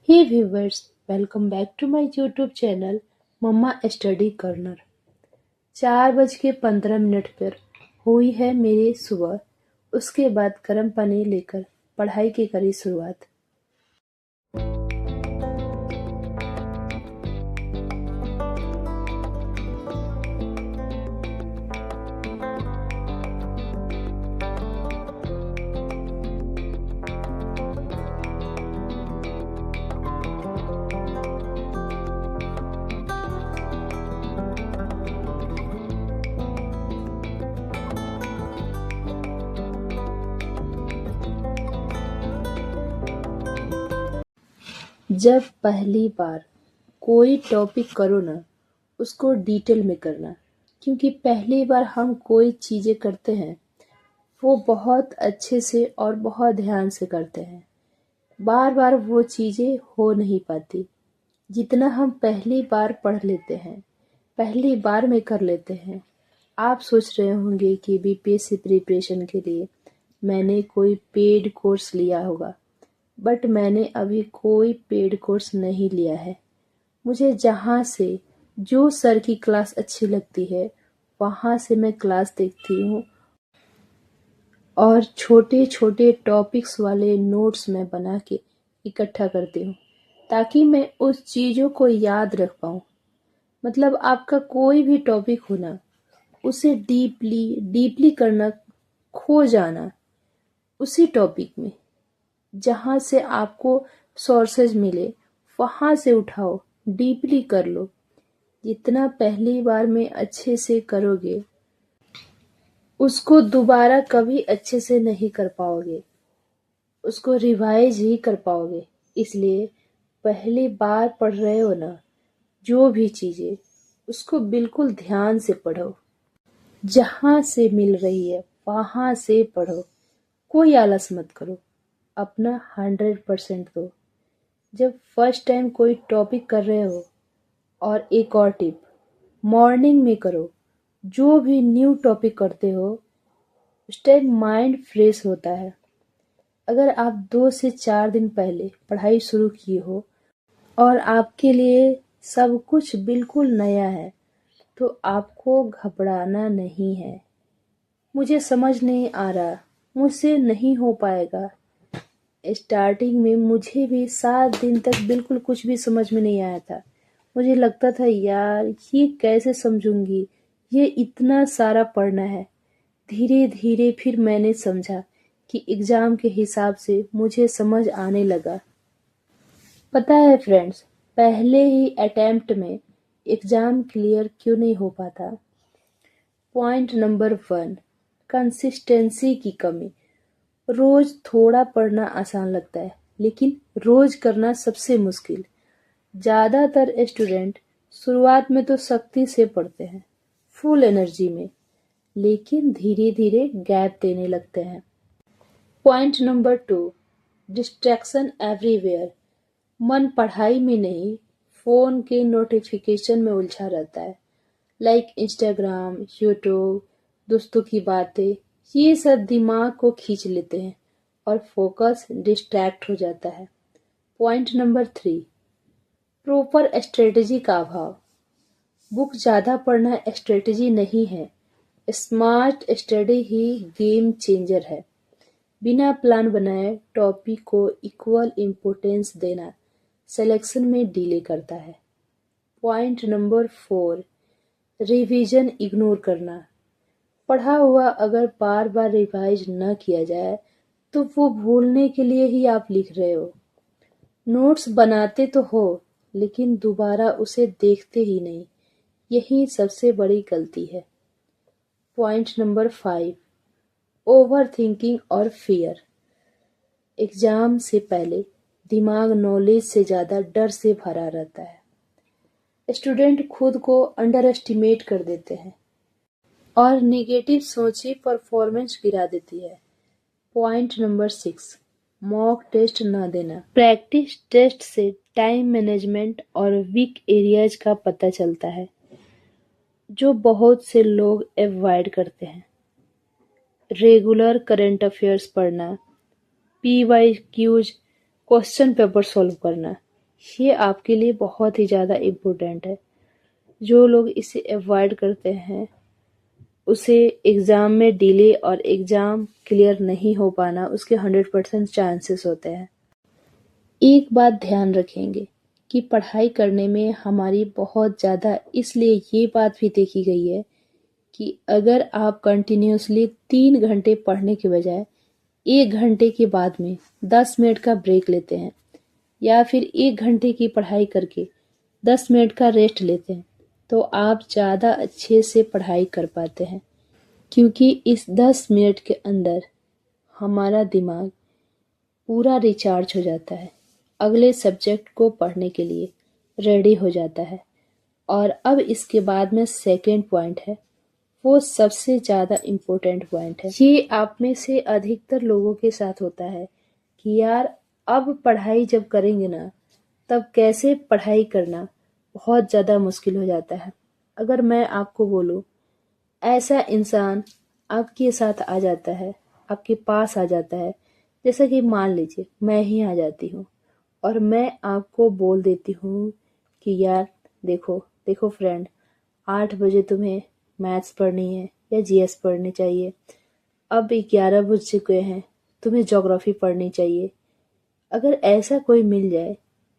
Hey viewers, welcome back to my YouTube channel mamma study corner. 4:15 पर हुई है मेरी सुबह। उसके बाद गर्म पानी लेकर पढ़ाई की करी शुरुआत। जब पहली बार कोई टॉपिक करो ना, उसको डिटेल में करना, क्योंकि पहली बार हम कोई चीज़ें करते हैं वो बहुत अच्छे से और बहुत ध्यान से करते हैं। बार बार वो चीज़ें हो नहीं पाती। जितना हम पहली बार पढ़ लेते हैं, पहली बार में कर लेते हैं। आप सोच रहे होंगे कि बीपीएससी प्रिपरेशन के लिए मैंने कोई पेड कोर्स लिया होगा, बट मैंने अभी कोई पेड कोर्स नहीं लिया है। मुझे जहाँ से जो सर की क्लास अच्छी लगती है वहाँ से मैं क्लास देखती हूँ और छोटे छोटे टॉपिक्स वाले नोट्स मैं बना के इकट्ठा करती हूँ, ताकि मैं उस चीज़ों को याद रख पाऊँ। मतलब आपका कोई भी टॉपिक हो ना, उसे डीपली डीपली करना, खो जाना उसी टॉपिक में। जहाँ से आपको सोर्सेज मिले वहाँ से उठाओ, डीपली कर लो। जितना पहली बार में अच्छे से करोगे, उसको दोबारा कभी अच्छे से नहीं कर पाओगे, उसको रिवाइज ही कर पाओगे। इसलिए पहली बार पढ़ रहे हो ना, जो भी चीज़ें, उसको बिल्कुल ध्यान से पढ़ो। जहाँ से मिल रही है वहाँ से पढ़ो। कोई आलस मत करो, अपना 100% दो। जब फर्स्ट टाइम कोई टॉपिक कर रहे हो, और एक और टिप, मॉर्निंग में करो। जो भी न्यू टॉपिक करते हो उस टाइम माइंड फ्रेश होता है। अगर आप 2 से 4 दिन पहले पढ़ाई शुरू किए हो और आपके लिए सब कुछ बिल्कुल नया है, तो आपको घबराना नहीं है। मुझे समझ नहीं आ रहा, मुझसे नहीं हो पाएगा। स्टार्टिंग में मुझे भी 7 दिन तक बिल्कुल कुछ भी समझ में नहीं आया था। मुझे लगता था यार ये कैसे समझूंगी, ये इतना सारा पढ़ना है। धीरे धीरे फिर मैंने समझा कि एग्जाम के हिसाब से मुझे समझ आने लगा। पता है फ्रेंड्स, पहले ही अटेम्प्ट में एग्जाम क्लियर क्यों नहीं हो पाता? पॉइंट नंबर 1, कंसिस्टेंसी की कमी। रोज थोड़ा पढ़ना आसान लगता है, लेकिन रोज करना सबसे मुश्किल। ज्यादातर स्टूडेंट शुरुआत में तो सख्ती से पढ़ते हैं, फुल एनर्जी में, लेकिन धीरे धीरे गैप देने लगते हैं। Point number 2, distraction everywhere. मन पढ़ाई में नहीं, फोन के नोटिफिकेशन में उलझा रहता है। लाइक इंस्टाग्राम, यूट्यूब, दोस्तों की बातें, ये सब दिमाग को खींच लेते हैं और फोकस डिस्ट्रैक्ट हो जाता है। पॉइंट नंबर 3, प्रॉपर स्ट्रेटजी का अभाव। बुक ज़्यादा पढ़ना स्ट्रेटजी नहीं है, स्मार्ट स्टडी ही गेम चेंजर है। बिना प्लान बनाए टॉपिक को इक्वल इम्पोर्टेंस देना सिलेक्शन में डिले करता है। पॉइंट नंबर 4, रिवीजन इग्नोर करना। पढ़ा हुआ अगर बार बार रिवाइज न किया जाए तो वो भूलने के लिए ही आप लिख रहे हो। नोट्स बनाते तो हो, लेकिन दोबारा उसे देखते ही नहीं। यही सबसे बड़ी गलती है। पॉइंट नंबर 5, ओवर थिंकिंग और फियर। एग्जाम से पहले दिमाग नॉलेज से ज़्यादा डर से भरा रहता है। स्टूडेंट खुद को अंडर एस्टिमेट कर देते हैं और नेगेटिव सोच ही परफॉर्मेंस गिरा देती है। पॉइंट नंबर 6, मॉक टेस्ट न देना। प्रैक्टिस टेस्ट से टाइम मैनेजमेंट और वीक एरियाज का पता चलता है, जो बहुत से लोग अवॉइड करते हैं। रेगुलर करंट अफेयर्स पढ़ना, पीवाईक्यूज क्वेश्चन पेपर सॉल्व करना, ये आपके लिए बहुत ही ज़्यादा इम्पोर्टेंट है। जो लोग इसे अवॉइड करते हैं, उसे एग्ज़ाम में डिले और एग्ज़ाम क्लियर नहीं हो पाना उसके 100% चांसेस होते हैं। एक बात ध्यान रखेंगे कि पढ़ाई करने में हमारी बहुत ज़्यादा इसलिए ये बात भी देखी गई है कि अगर आप कंटिन्यूअसली 3 घंटे पढ़ने के बजाय 1 घंटे के बाद में 10 मिनट का ब्रेक लेते हैं या फिर 1 घंटे की पढ़ाई करके 10 मिनट का रेस्ट लेते हैं, तो आप ज़्यादा अच्छे से पढ़ाई कर पाते हैं। क्योंकि इस 10 मिनट के अंदर हमारा दिमाग पूरा रिचार्ज हो जाता है, अगले सब्जेक्ट को पढ़ने के लिए रेडी हो जाता है। और अब इसके बाद में सेकंड पॉइंट है, वो सबसे ज़्यादा इम्पोर्टेंट पॉइंट है। ये आप में से अधिकतर लोगों के साथ होता है कि यार अब पढ़ाई जब करेंगे ना, तब कैसे पढ़ाई करना बहुत ज़्यादा मुश्किल हो जाता है। अगर मैं आपको बोलूँ, ऐसा इंसान आपके साथ आ जाता है, आपके पास आ जाता है, जैसा कि मान लीजिए मैं ही आ जाती हूँ और मैं आपको बोल देती हूँ कि यार देखो देखो फ्रेंड, 8 बजे तुम्हें मैथ्स पढ़नी है या जीएस पढ़नी चाहिए। अब 11 बज चुके हैं, तुम्हें ज्योग्राफी पढ़नी चाहिए। अगर ऐसा कोई मिल जाए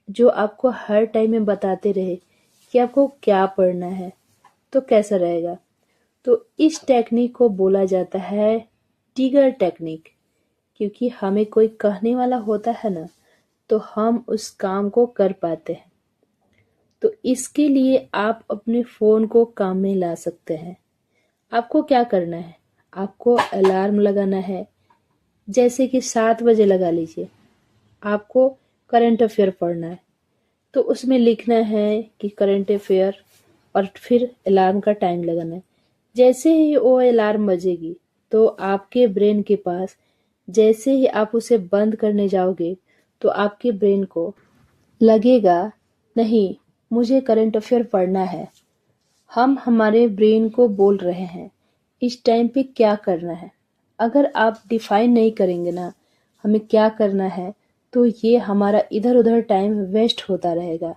जो आपको हर टाइम में बताते रहे कि आपको क्या पढ़ना है, तो कैसा रहेगा? तो इस टेक्निक को बोला जाता है टिगर टेक्निक। क्योंकि हमें कोई कहने वाला होता है ना, तो हम उस काम को कर पाते हैं। तो इसके लिए आप अपने फ़ोन को काम में ला सकते हैं। आपको क्या करना है? आपको अलार्म लगाना है, जैसे कि 7 बजे लगा लीजिए। आपको करंट अफेयर पढ़ना है, तो उसमें लिखना है कि करंट अफेयर और फिर अलार्म का टाइम लगाना है। जैसे ही वो अलार्म बजेगी, तो आपके ब्रेन के पास, जैसे ही आप उसे बंद करने जाओगे, तो आपके ब्रेन को लगेगा नहीं, मुझे करंट अफेयर पढ़ना है। हम हमारे ब्रेन को बोल रहे हैं इस टाइम पे क्या करना है। अगर आप डिफाइन नहीं करेंगे ना हमें क्या करना है, तो ये हमारा इधर उधर टाइम वेस्ट होता रहेगा।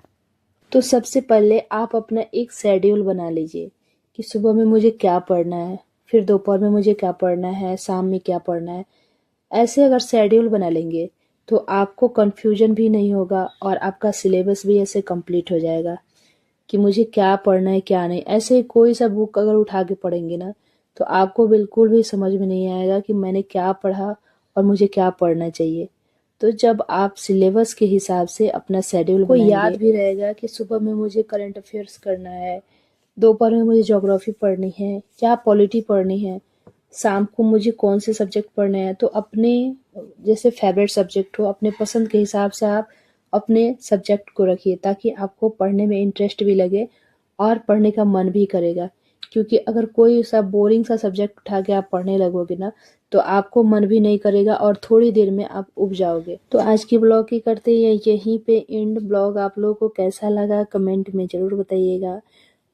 तो सबसे पहले आप अपना एक शेड्यूल बना लीजिए कि सुबह में मुझे क्या पढ़ना है, फिर दोपहर में मुझे क्या पढ़ना है, शाम में क्या पढ़ना है। ऐसे अगर शेड्यूल बना लेंगे तो आपको कंफ्यूजन भी नहीं होगा और आपका सिलेबस भी ऐसे कंप्लीट हो जाएगा कि मुझे क्या पढ़ना है क्या नहीं। ऐसे कोई सा बुक अगर उठा के पढ़ेंगे ना, तो आपको बिल्कुल भी समझ में नहीं आएगा कि मैंने क्या पढ़ा और मुझे क्या पढ़ना चाहिए। तो जब आप सिलेबस के हिसाब से अपना शेड्यूल बनाएंगे, याद भी रहेगा कि सुबह में मुझे करंट अफेयर्स करना है, दोपहर में मुझे ज्योग्राफी पढ़नी है, क्या पॉलिटी पढ़नी है, शाम को मुझे कौन से सब्जेक्ट पढ़ने हैं। तो अपने जैसे फेवरेट सब्जेक्ट हो, अपने पसंद के हिसाब से आप अपने सब्जेक्ट को रखिए, ताकि आपको पढ़ने में इंटरेस्ट भी लगे और पढ़ने का मन भी करेगा। क्योंकि अगर कोई सा बोरिंग सा सब्जेक्ट उठा के आप पढ़ने लगोगे ना, तो आपको मन भी नहीं करेगा और थोड़ी देर में आप उब जाओगे। तो आज की ब्लॉग की करते हैं यहीं पे एंड। ब्लॉग आप लोगों को कैसा लगा कमेंट में ज़रूर बताइएगा।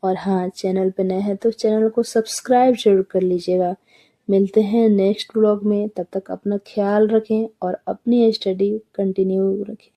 और हाँ, चैनल पे नए हैं तो चैनल को सब्सक्राइब जरूर कर लीजिएगा। मिलते हैं नेक्स्ट ब्लॉग में, तब तक अपना ख्याल रखें और अपनी स्टडी कंटिन्यू रखें।